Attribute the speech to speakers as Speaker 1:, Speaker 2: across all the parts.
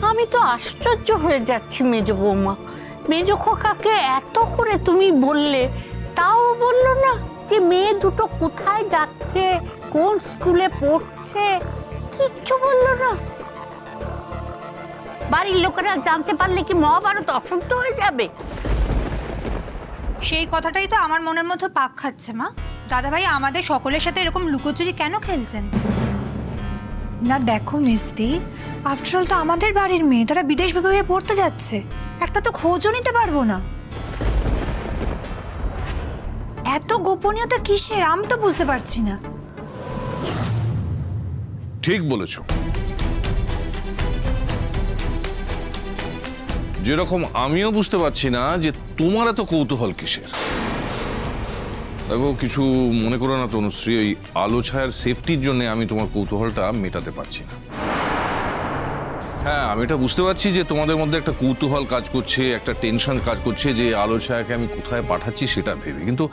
Speaker 1: আমি তো আশ্চর্য হয়ে যাচ্ছি মেজ বৌমা, মেজ খোকাকে এত করে তুমি বললে, তাও বললো না যে মেয়ে দুটো কোথায় যাচ্ছে, কোন স্কুলে পড়ছে, কিচ্ছু বললো না। বাড়ির লোকেরা জানতে পারলে কি মহাভারত অশুদ্ধ হয়ে যাবে?
Speaker 2: সেই কথাটাই তো আমার মনের মধ্যে পাক খাচ্ছে মা। দাদাভাই আমাদের সকলের সাথে এরকম লুকোচুরি কেন খেলছেন? না দেখো মিস্তি, আফটারঅল তো আমাদের বাড়ির মেয়ে, তারা বিদেশ বিভাগে পড়তে যাচ্ছে, একটা তো খোঁজও নিতে পারবো না। এত গোপনীয়তা কিসের আমি তো বুঝতে পারছি না।
Speaker 3: ঠিক বলেছ। যেরকম আমিও বুঝতে পারছি না যে তোমার এত কৌতূহল কিসের। দেখো, কিছু মনে করো না তনুশ্রী, ওই আলো ছায়ার সেফটির জন্য আমি তোমার কৌতূহলটা মেটাতে পারছি না। হ্যাঁ, আমি এটা বুঝতে পারছি যে তোমাদের মধ্যে একটা কৌতূহল কাজ করছে, একটা টেনশন কাজ করছে যে আলো ছায়াকে আমি কোথায় পাঠাচ্ছি সেটা ভেবে। কিন্তু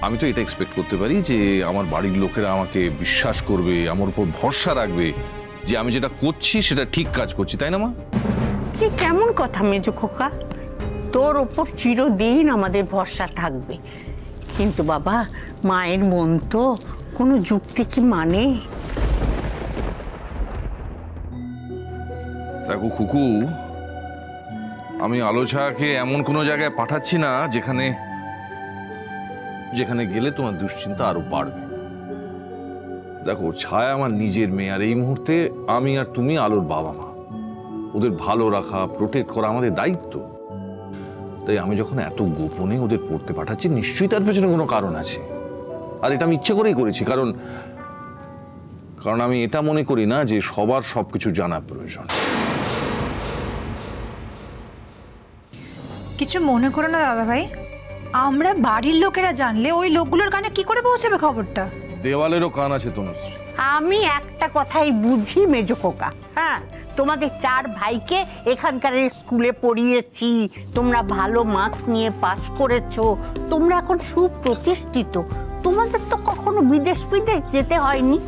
Speaker 3: আমি তো এটা এক্সপেক্ট করতে পারি যে আমার বাড়ির লোকেরা আমাকে বিশ্বাস করবে, আমার উপর ভরসা রাখবে যে আমি যেটা করছি সেটা ঠিক কাজ করছি, তাই না মা?
Speaker 1: কি কেমন কথা মেজ খোকা, তোর ওপর চিরদিন আমাদের ভরসা থাকবে। কিন্তু বাবা, মায়ের মন তো কোনো যুক্তি কি মানে?
Speaker 3: দেখো খুকু, আমি আলো ছায়াকে এমন কোনো জায়গায় পাঠাচ্ছি না যেখানে যেখানে গেলে তোমার দুশ্চিন্তা আরো বাড়বে। দেখো, ছায়া আমার নিজের মেয়ে, আর এই মুহূর্তে আমি আর তুমি আলোর বাবা মা, ওদের ভালো রাখা, প্রোটেক্ট করা আমাদের দায়িত্ব। তাই আমি যখন এত গোপনে ওদের পড়তে পাঠাচ্ছি, নিশ্চয়ই তার পেছনে কোনো কারণ আছে। আর এটা আমি ইচ্ছে করেই করেছি, কারণ আমি এটা মনে করি না যে সবার সবকিছু জানা প্রয়োজন।
Speaker 2: কিছু মনে করো না দাদাভাই, আমরা বাড়ির লোকেরা জানলে ওই লোকগুলোর কানে কি করে পৌঁছাবে খবরটা?
Speaker 3: দেওয়ালেরও কান আছে তনুশ্রী।
Speaker 1: আমি একটা কথাই বুঝি মেজ খোকা, হ্যাঁ, তোমাদের চার ভাইকে এখানকার স্কুলে পড়িয়েছি, তোমরা ভালো মার্কস নিয়ে পাস করেছো, তোমরা এখন সুপ্রতিষ্ঠিত, তোমাদের তো কখনো বিদেশ যেতে হয়নি।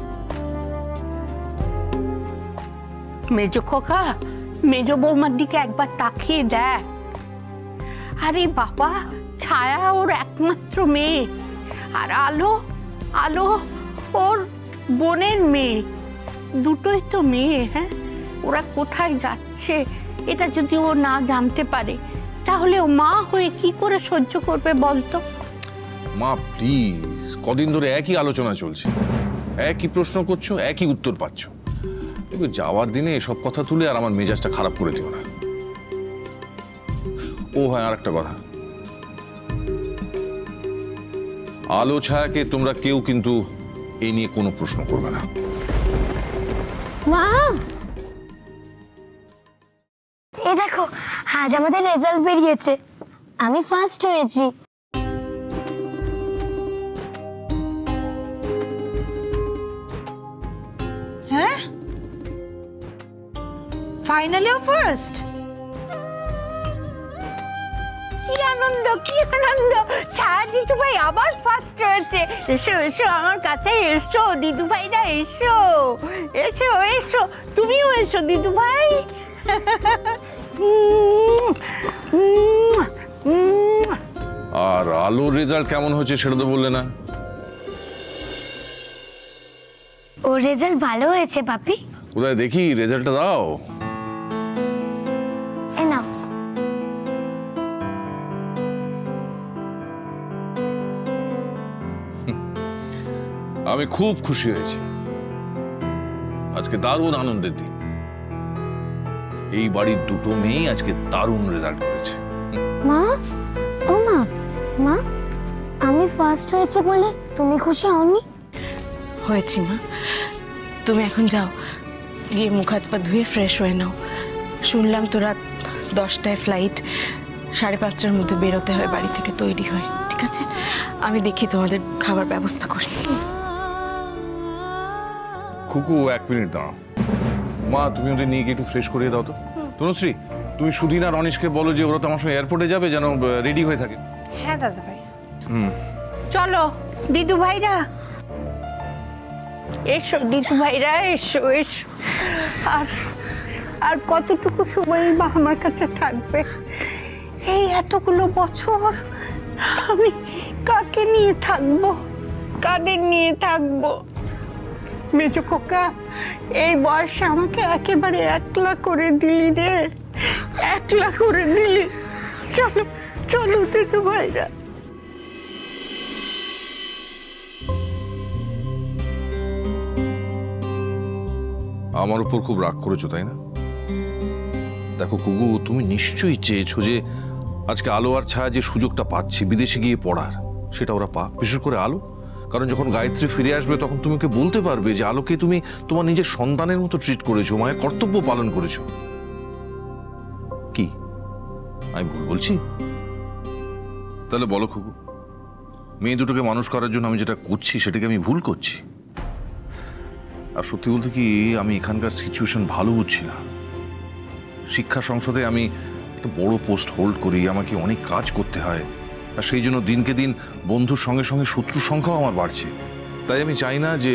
Speaker 1: মেজ খোকা, মেজ বৌমার দিকে একবার তাকিয়ে দেখ। আরে বাবা, ছায়া ওর একমাত্র মেয়ে, আর আলো ওর বোনের মেয়ে, দুটোই তো মেয়ে। হ্যাঁ, ওরা কোথায় যাচ্ছে এটা যদি ও না জানতে পারে, তাহলে ও মা হয়ে কি করে সহ্য করবে বলতো?
Speaker 3: মা প্লিজ, কদিন ধরে একই আলোচনা চলছে, একই প্রশ্ন করছো, একই উত্তর পাচ্ছ। দেখো, যাওয়ার দিনে এসব কথা তুলে আর আমার মেজাজটা খারাপ করে দিও না। ও হ্যাঁ, আর একটা কথা, আলো ছায়াকে তোমরা কেউ কিন্তু এই নিয়ে কোনো প্রশ্ন করবে না।
Speaker 4: মা, এই দেখো, আজ আমাদের রেজাল্ট বেরিয়েছে, আমি ফার্স্ট হয়েছি।
Speaker 2: হ্যাঁ, ফাইনালিও ফার্স্ট।
Speaker 1: কি আনন্দ, কি আনন্দ! ছায়া দিদু ভাই আবার ফার্স্ট হয়েছে। এসো এসো আমার কাছে এসো দিদু ভাইরা, এসো এসো এসো, তুমিও এসো দিদু ভাই।
Speaker 3: আর আলোর রেজাল্ট কেমন হয়েছে সেটা তো বললে না।
Speaker 4: ওর রেজাল্ট ভালো হয়েছে পাপি।
Speaker 3: কোথায় দেখি রেজাল্টটা দাও।
Speaker 4: এ নাও।
Speaker 3: আমি খুব খুশি হয়েছি, আজকে দারুণ আনন্দের দিন। এই বাড়ির দুটো মেয়ে আজকে দারুণ রেজাল্ট করেছে।
Speaker 4: মা, ও মা, মা, আমি ফার্স্ট হয়েছে বলে তুমি খুশি হওনি?
Speaker 5: হয়েছি মা, তুমি এখন যাও, গিয়ে মুখ হাত পা ধুয়ে ফ্রেশ হয়ে নাও। শুনলাম তোরা 10টায় ফ্লাইট, 5:30টার মধ্যে বেরোতে হয় বাড়ি থেকে, তৈরি হয়। ঠিক আছে, আমি দেখি তোমাদের খাবার ব্যবস্থা করি।
Speaker 3: খুকু, 1 মিনিট দাঁড়াও। মা, তুমি ওদের নিয়ে গিয়ে একটু ফ্রেশ করিয়ে দাও তো। তনুশ্রী, তুমি সুধীন আর অনিশকে বলো যে ওরা তো আমার সঙ্গে এয়ারপোর্টে যাবে, যেন রেডি হয়ে থাকে।
Speaker 2: হ্যাঁ দাদাভাই।
Speaker 1: চলো দিদু ভাইরা, এসো দিদু ভাইরা, এসো এসো। আর আর কতটুকু সময়ই বা আমার কাছে থাকবে? এই এতগুলো বছর আমি কাকে নিয়ে থাকবো, কাদের নিয়ে থাকবো? মেজো খোকা, এই বয়সে আমাকে একেবারে একলা করে দিলি রে, একলা করে দিলি। চলো চলো দিদু ভাইরা।
Speaker 3: আমার উপর খুব রাগ করেছো তাই না? দেখো কুকু, তুমি নিশ্চয়ই চেয়েছো যে আজকে আলো আর ছায়া যে সুযোগটা পাচ্ছি বিদেশে গিয়ে পড়ার, সেটা ওরা পাক, বিশেষ করে আলো। কারণ যখন গায়ত্রী ফিরে আসবে তখন তুমি ওকে বলতে পারবে যে আলোকে তুমি তোমার নিজের সন্তানের মতো ট্রিট করেছো, মায়ের কর্তব্য পালন করেছো। কি আমি ভুল বলছি? তাহলে বলো কুকু, মেয়ে দুটোকে মানুষ করার জন্য আমি যেটা করছি সেটাকে আমি ভুল করছি? আর সত্যি বলতে কি, আমি এখানকার সিচুয়েশন ভালো বুঝছি না। শিক্ষা সংসদে আমি একটা বড় পোস্ট হোল্ড করি, আমাকে অনেক কাজ করতে হয়, আর সেই জন্য দিনকে দিন বন্ধুর সঙ্গে সঙ্গে শত্রুর সংখ্যাও আমার বাড়ছে। তাই আমি চাই না যে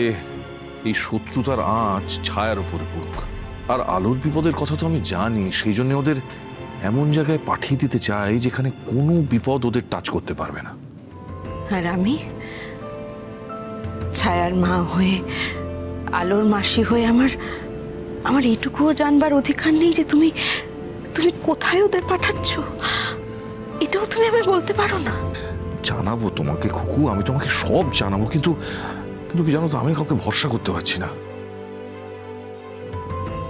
Speaker 3: এই শত্রুতার আঁচ ছায়ার উপরে পড়ুক। আর আলোর বিপদের কথা তো আমি জানি, সেই জন্য ওদের এমন জায়গায় পাঠিয়ে দিতে চাই যেখানে কোনো বিপদ ওদের টাচ করতে পারবে না।
Speaker 5: আর আমি ছায়ার মা হয়ে, আলোর মাসি হয়ে আমার এইটুকুও জানবার অধিকার নেই যে তুমি কোথায় ওদের পাঠাচ্ছ? এটাও তুমি আমায় বলতে পারো না?
Speaker 3: জানাবো তোমাকে খুকু, আমি তোমাকে সব জানাবো, কিন্তু কিন্তু কি জানো তো, আমি কাউকে ভরসা করতে পারছি না।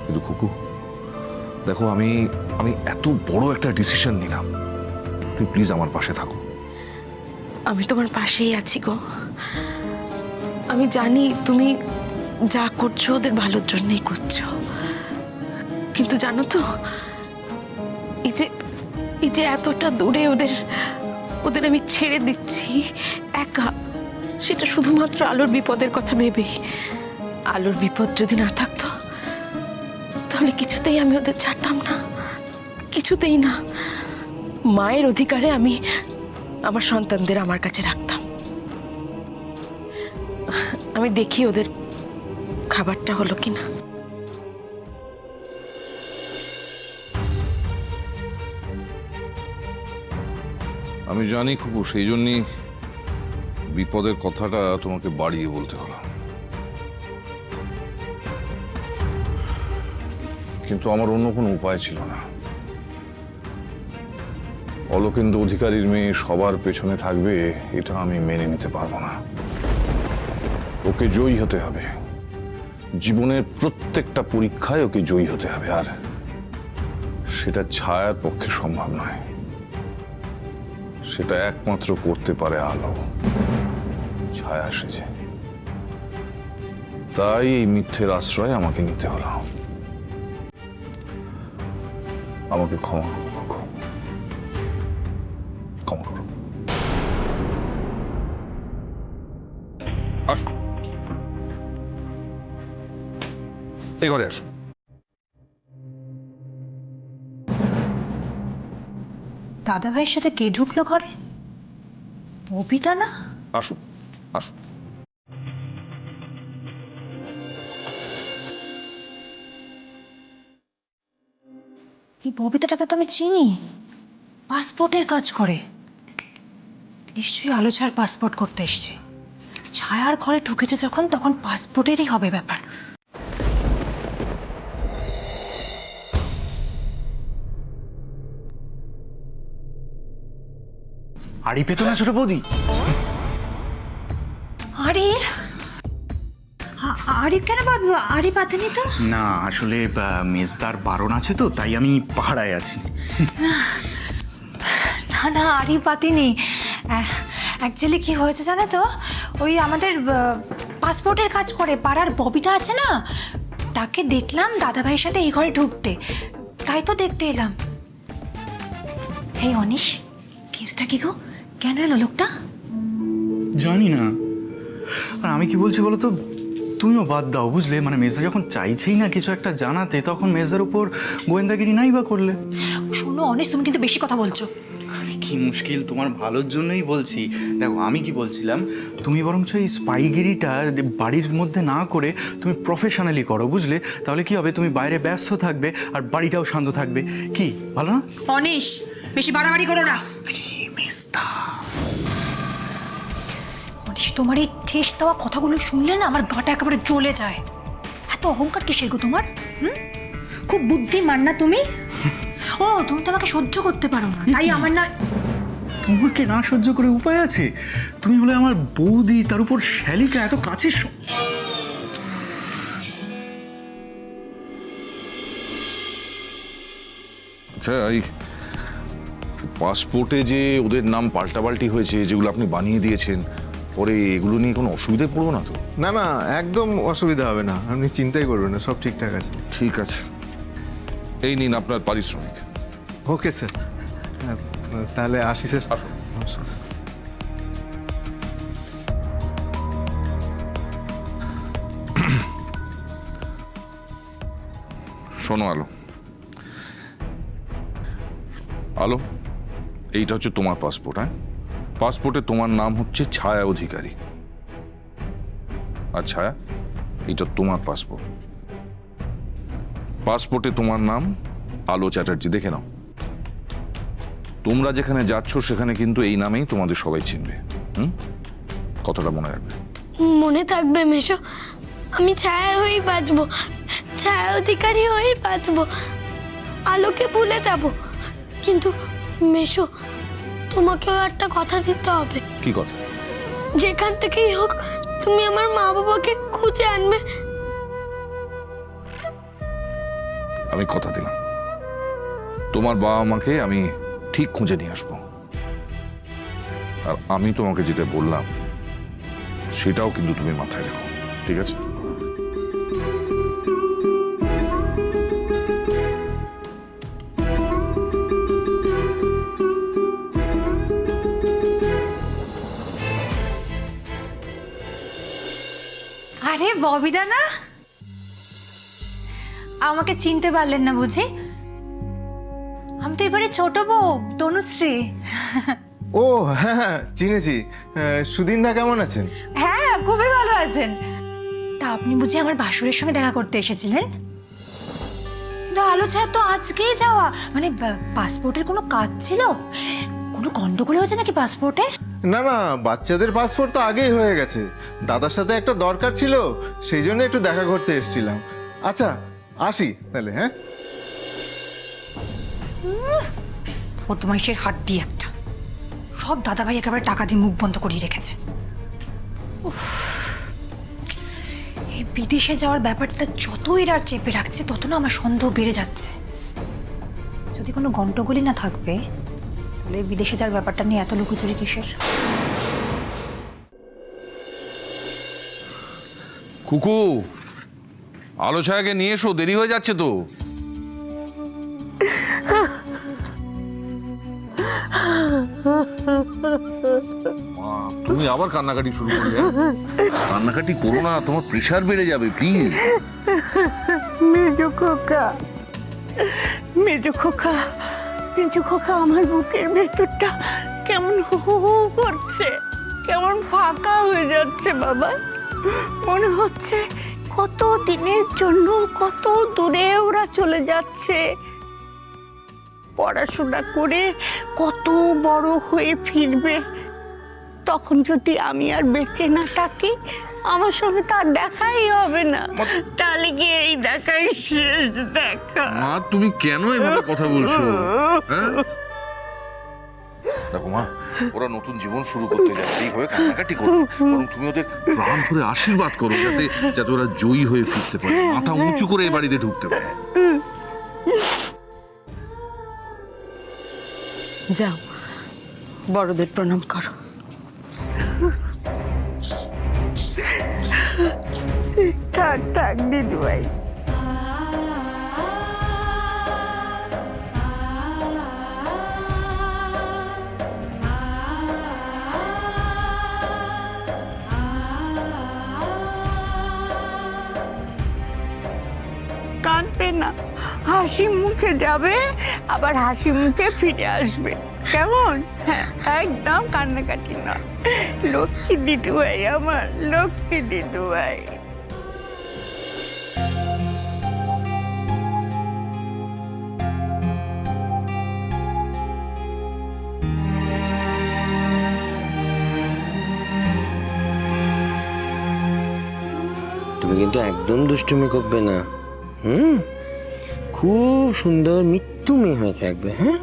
Speaker 3: কিন্তু খুকু দেখো, আমি এত বড় একটা ডিসিশন নিলাম, তুমি প্লিজ আমার পাশে থাকো।
Speaker 5: আমি তোমার পাশেই আছি গো। আমি জানি তুমি যা করছো ওদের ভালোর জন্যই করছো, কিন্তু জানো তো, এই যে এতটা দূরে ওদের আমি ছেড়ে দিচ্ছি একা, সেটা শুধুমাত্র আলোর বিপদের কথা ভেবেই। আলোর বিপদ যদি না থাকতো তাহলে কিছুতেই আমি ওদের ছাড়তাম না, কিছুতেই না। মায়ের অধিকারে আমি আমার সন্তানদের আমার কাছে রাখতাম। আমি দেখি ওদের খাবারটা হলো কিনা।
Speaker 3: আমি জানি খুকু, সেই জন্যই বিপদের কথাটা তোমাকে বাড়িয়ে বলতে হলো, কিন্তু আমার অন্য কোনো উপায় ছিল না। অলোকেন্দু অধিকারীর মেয়ে সবার পেছনে থাকবে এটা আমি মেনে নিতে পারবো না। ওকে জয়ী হতে হবে, জীবনের প্রত্যেকটা পরীক্ষায় ওকে জয়ী হতে হবে, আর সেটা ছায়ার পক্ষে সম্ভব নয়। সেটা একমাত্র করতে পারে আলো, ছায়া সেজে। তাই এই মিথ্যের আশ্রয় আমাকে নিতে হলো। আমাকে ক্ষমা করো, ক্ষমা করো। আসো, এই ঘরে আসো।
Speaker 2: দাদা ভাইয়ের সাথে কে ঢুকলো ঘরে? ববিতা না?
Speaker 3: আসো আসো।
Speaker 2: এই ববিতাটাকে তো আমি চিনি, পাসপোর্টের কাজ করে। নিশ্চয়ই আলো ছায়ার পাসপোর্ট করতে এসছে। ছায়ার ঘরে ঢুকেছে যখন, তখন পাসপোর্টেরই হবে ব্যাপার।
Speaker 6: আড়ি পেতো না ছোট বৌদি?
Speaker 2: আরে আরে কেন বাঁধবো? আরে পাতেনি তো।
Speaker 6: না, আসলে মেজদার বারণ আছে তো, তাই আমি পাহাড়ায় আছি।
Speaker 2: না না, আরে পাতিনি। অ্যাকচুয়ালি কি হয়েছে জানো তো, ওই আমাদের পাসপোর্টের কাজ করে পাড়ার ববিতা আছে না, তাকে দেখলাম দাদা ভাইয়ের সাথে এই ঘরে ঢুকতে, তাই তো দেখতে এলাম। এই অনিশ, কেসটা কি গো? কেন এলো লোকটা?
Speaker 6: জানি না। আর আমি কি বলছি বলো তো, তুমিও বাদ দাও বুঝলে। মানে মেজদা যখন চাইছেই না কিছু একটা জানাতে, তখন মেজদার উপর গোয়েন্দাগিরি নাই বা করলে।
Speaker 2: শোনো অনিশ, তুমি কিন্তু বেশি কথা বলছো।
Speaker 6: আরে কি কি মুশকিল, তোমার ভালোর জন্যই বলছি। দেখো আমি কি বলছিলাম, তুমি বরঞ্চ এই স্পাইগিরিটা বাড়ির মধ্যে না করে তুমি প্রফেশনালি করো, বুঝলে? তাহলে কি হবে, তুমি বাইরে ব্যস্ত থাকবে আর বাড়িটাও শান্ত থাকবে। কি ভালো না?
Speaker 2: অনিশ, বেশি বাড়াবাড়ি করো না। অনিশ, তোমার এই ঠেস দেওয়া কথাগুলো শুনলে না আমার গাটা একেবারে জ্বলে যায়। এত অহংকার কিসের গো তোমার? খুব বুদ্ধিমান না তুমি? ও, তুমি তো আমাকে সহ্য করতে পারো না, তাই আমার না।
Speaker 6: তোমাকে না সহ্য করে উপায় আছে? তুমি হলে আমার বৌদি, তার উপর শ্যালিকা, এত কাছের
Speaker 3: আচ্ছা, এই পাসপোর্টে যে ওদের নাম পাল্টাপাল্টি হয়েছে, যেগুলো আপনি বানিয়ে দিয়েছেন, পরে এগুলো নিয়ে কোনো অসুবিধায় পড়বো না তো?
Speaker 7: না না, একদম অসুবিধা হবে না, আপনি চিন্তাই করবেন না, সব ঠিকঠাক আছে।
Speaker 3: ঠিক আছে, এই নিন আপনার পারিশ্রমিক।
Speaker 7: ওকে স্যার, তাহলে আসি স্যার।
Speaker 3: আসুন।
Speaker 7: নমস্কার স্যার।
Speaker 3: শোনো আলো, আলো, এইটা হচ্ছে তোমার পাসপোর্ট। হ্যাঁ, পাসপোর্টে তোমার নাম হচ্ছে ছায়া অধিকারী। আর ছায়া, এইটা তোমার পাসপোর্ট। পাসপোর্টে তোমার নাম আলো চ্যাটার্জি, দেখে নাও। তোমরা যেখানে যাচ্ছ সেখানে কিন্তু এই নামেই তোমাদের সবাই চিনবে। কথাটা মনে রাখবে।
Speaker 4: মনে থাকবে মেশো, আমি ছায়া হয়েই বাঁচবো, ছায়া অধিকারী হয়েই বাঁচবো, আলোকে ভুলে যাব। কিন্তু মেশো, তোমাকেও একটা কথা দিতে হবে।
Speaker 3: কি কথা?
Speaker 4: যেখান থেকেই হোক তুমি আমার মা বাবাকে খুঁজে আনবে।
Speaker 3: আমি কথা দিলাম, তোমার বাবা মাকে আমি ঠিক খুঁজে নিয়ে আসবো। আর আমি তোমাকে যেটা বললাম সেটাও কিন্তু তুমি মাথায় রেখো, ঠিক আছে?
Speaker 2: আরে ববিদা না, আমাকে চিনতে পারলেন না বুঝি? আমি তো এবারে ছোট বউ তনুশ্রী।
Speaker 7: ও হ্যাঁ হ্যাঁ, চিনেছি। সুদিনদা কেমন আছেন?
Speaker 2: হ্যাঁ, খুবই ভালো আছেন। তা আপনি বুঝি আমার ভাসুরের সঙ্গে দেখা করতে এসেছিলেন? কিন্তু আলো ছায়া তো আজকেই যাওয়া, মানে পাসপোর্টের কোনো কাজ ছিল? কোনো গন্ডগোল হয়েছে নাকি পাসপোর্টে?
Speaker 7: না না, বাচ্চাদের পাসপোর্ট তো আগেই হয়ে গেছে। দাদার সাথে একটা দরকার ছিল, সেই জন্য একটু দেখা করতে এসেছিলাম। আচ্ছা, আসি তাহলে। হ্যাঁ,
Speaker 2: বদমাইশের হাড্ডি একটা, সব দাদাভাই একেবারে টাকা দিয়ে মুখ বন্ধ করিয়ে রেখেছে। উফ, এই বিদেশে যাওয়ার ব্যাপারটা যত এরা চেপে রাখছে তত না আমার সন্দেহ বেড়ে যাচ্ছে। যদি কোনো গন্ডগোলই না থাকবে তাহলে এই বিদেশে যাওয়ার ব্যাপারটা নিয়ে এত লুকোচুরি কিসের?
Speaker 3: কুকু, আলো ছায়াকে নিয়ে এসো, দেরি হয়ে যাচ্ছে তো। মা, তুমি আবার কান্নাকাটি শুরু করলে? কান্নাকাটি করো না, তোমার প্রেশার বেড়ে যাবে, প্লিজ।
Speaker 1: মেজো খোকা, মেজো খোকা, মেজো খোকা, আমার বুকের ভেতরটা কেমন হু হু হু করছে, কেমন ফাঁকা হয়ে যাচ্ছে বাবা। মনে হচ্ছে কত দিনের জন্য কত দূরে ওরা চলে যাচ্ছে, পড়াশোনা করে কত বড় হয়ে ফিরবে। তখন যদি আমি আর বেঁচে না থাকি, আমার সঙ্গে তার দেখাই হবে না। তাহলে কি এই দেখাই শেষ দেখা?
Speaker 3: মা, তুমি কেন এভাবে কথা বলছো? হ্যাঁ, দেখো মা, ওরা নতুন জীবন শুরু করতে যাচ্ছে, এইভাবে কান্নাকাটি করো। বরং তুমি ওদের প্রাণ ভরে আশীর্বাদ করো, যাতে যাতে ওরা জয়ী হয়ে ফিরতে পারে, মাথা উঁচু করে এ বাড়িতে ঢুকতে পারে।
Speaker 5: যাও, বড়দের প্রণাম করো।
Speaker 1: থাক থাক দিদিভাই। কাঁদবে না, হাসি মুখে যাবে, আবার হাসি মুখে ফিরে আসবে। কেমন? হ্যাঁ, একদম কান্নাকাটি না। লক্ষ্মী দিদু ভাই, আমার লক্ষ্মী দিদু ভাই।
Speaker 8: তুমি কিন্তু একদম দুষ্টুমি করবে না, হুম? খুব সুন্দর মৃত্যু মেয়ে হয়ে থাকবে, হ্যাঁ?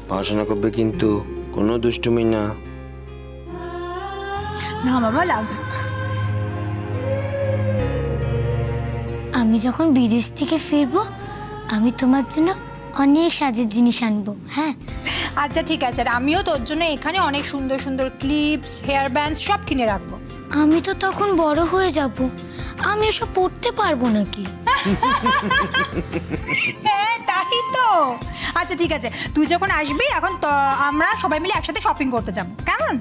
Speaker 8: পড়াশোনা করবে কিন্তু, কোনো দুষ্টুমি না।
Speaker 2: না বাবা, লাগবে।
Speaker 4: আমি যখন বিদেশ থেকে ফিরবো আমি তোমার জন্য অনেক সাজের জিনিস আনবো, হ্যাঁ?
Speaker 2: আচ্ছা ঠিক আছে, আর আমিও তোর জন্য এখানে অনেক সুন্দর সুন্দর ক্লিপস, হেয়ার ব্যান্ডস সব কিনে রাখবো।
Speaker 4: আমি তো তখন বড় হয়ে যাব, আমি এসব পড়তে পারবো নাকি?
Speaker 2: হ্যাঁ তাই তো। আচ্ছা ঠিক আছে, তুই যখন আসবি এখন তো আমরা সবাই মিলে একসাথে শপিং করতে যাবো, কেমন?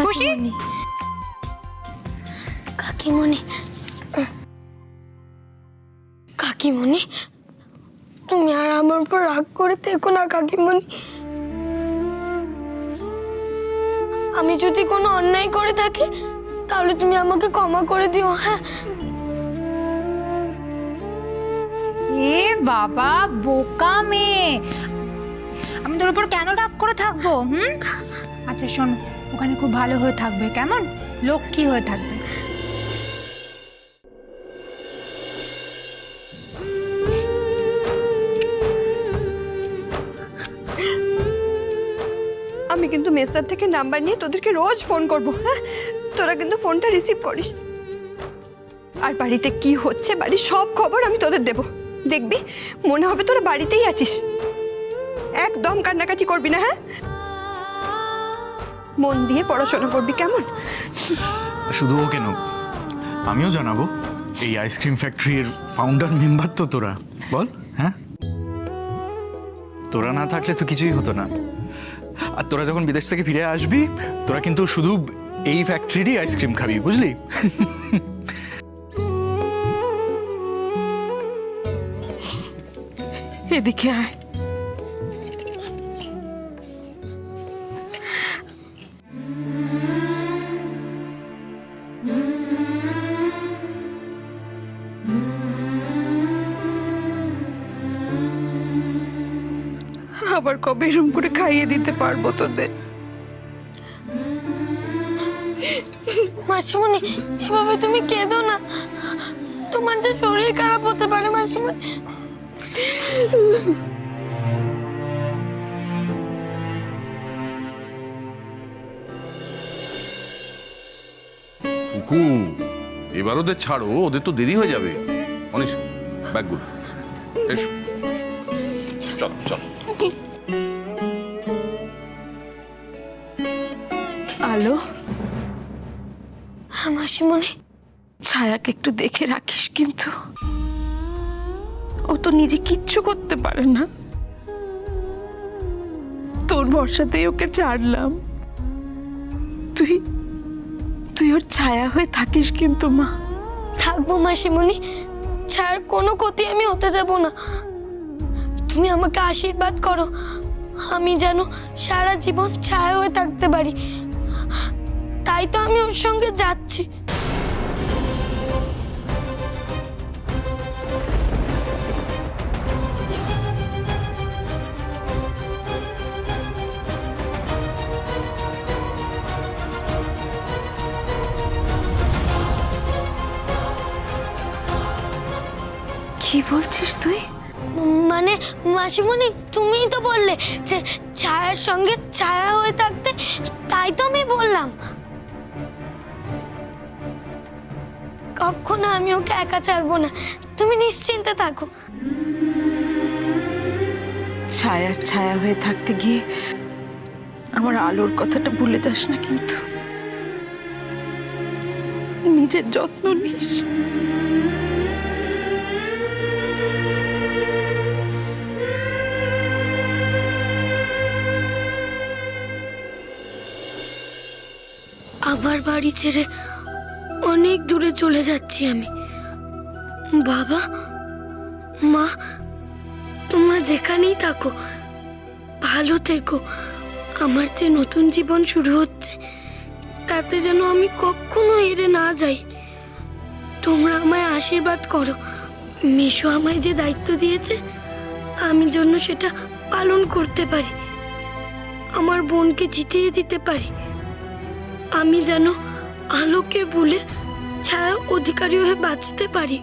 Speaker 2: খুশি?
Speaker 4: কাকিমণি, কাকিমণি, তুমি আর আমার উপর রাগ করে থেকো না কাকিমণি। আমি যদি কোনো অন্যায় করে থাকি তাহলে তুমি আমাকে ক্ষমা করে দিও, হ্যাঁ?
Speaker 2: এ বাবা, বোকা মেয়ে, আমি তোর উপর কেন রাগ করে থাকবো? আচ্ছা শোন, ওখানে খুব ভালো হয়ে থাকবে, কেমন? লক্ষ্মী হয়ে থাকবে।
Speaker 9: আমি কিন্তু মেসদার থেকে নাম্বার নিয়ে তোদেরকে রোজ ফোন করব, হ্যাঁ? তোরা কিন্তু ফোনটা রিসিভ করিস। আর বাড়িতে কি হচ্ছে, বাড়ির সব খবর আমি তোদের দেব। দেখবি মনে হবে তোরা বাড়িতেই আছিস। একদম কান্নাকাটি করবি না, হ্যাঁ? মন দিয়ে পড়াশোনা করবি, কেমন?
Speaker 6: শুধু ও কেন, আমিও জানাবো। এই আইসক্রিম ফ্যাক্টরির ফাউন্ডার মেম্বার তো তোরা, বল? হ্যাঁ, তোরা না থাকলে তো কিছুই হতো না। আর তোরা যখন বিদেশ থেকে ফিরে আসবি, তোরা কিন্তু শুধু এই ফ্যাক্টরিরই আইসক্রিম খাবি, বুঝলি?
Speaker 5: এদিকে আয়। আবার কবে এরম করে খাইয়ে দিতে পারবো তোদের?
Speaker 4: মাসিমণি, এভাবে তুমি কেঁদো না, তোমার যে শরীর খারাপ হতে পারে মাসিমণি।
Speaker 3: কুকু, এবার ওদের ছাড়ো, ওদের তো দেরি হয়ে যাবে। অনিশ, ব্যাগগুলো এসো, চল চল।
Speaker 5: আলো,
Speaker 4: হ্যাঁ মাসিমণি।
Speaker 5: ছায়াকে একটু দেখে রাখিস কিন্তু, ও তো নিজে কিচ্ছু করতে পারে না। তোর ভরসাতেই ওকে ছাড়লাম। তুই তুই ওর ছায়া হয়ে থাকিস কিন্তু মা।
Speaker 4: থাকবো মাসিমণি, ছায়ার কোনো ক্ষতি আমি হতে দেব না। তুমি আমাকে আশীর্বাদ করো, আমি যেন সারা জীবন ছায়া হয়ে থাকতে পারি। তাই তো আমি ওর সঙ্গে যাচ্ছি।
Speaker 5: কি বলছিস তুই?
Speaker 4: মানে মাসিমণি, তুমিই তো বললে যে ছায়ার সঙ্গে ছায়া হয়ে থাকতে, তাই তো আমি বললাম। কখনো আমি ওকে একা ছাড়বো না, তুমি নিশ্চিন্তে থাকো।
Speaker 5: ছায়ার ছায়া হয়ে থাকতে গিয়ে আমার আলোর কথাটা ভুলে যাস না কিন্তু। নিজের যত্ন নিস।
Speaker 4: আবার বাড়ি ছেড়ে অনেক দূরে চলে যাচ্ছি আমি। বাবা মা, তোমরা যেখানেই থাকো ভালো থেকো। আমার যে নতুন জীবন শুরু হচ্ছে তাতে যেন আমি কখনো হেরে না যাই। তোমরা আমায় আশীর্বাদ করো। মেশো আমায় যে দায়িত্ব দিয়েছে আমি যেন সেটা পালন করতে পারি, আমার বোনকে জিতিয়ে দিতে পারি। আমি যেন আলোকে ভুলে ছায়া অধিকারী হয়ে বাঁচতে পারি।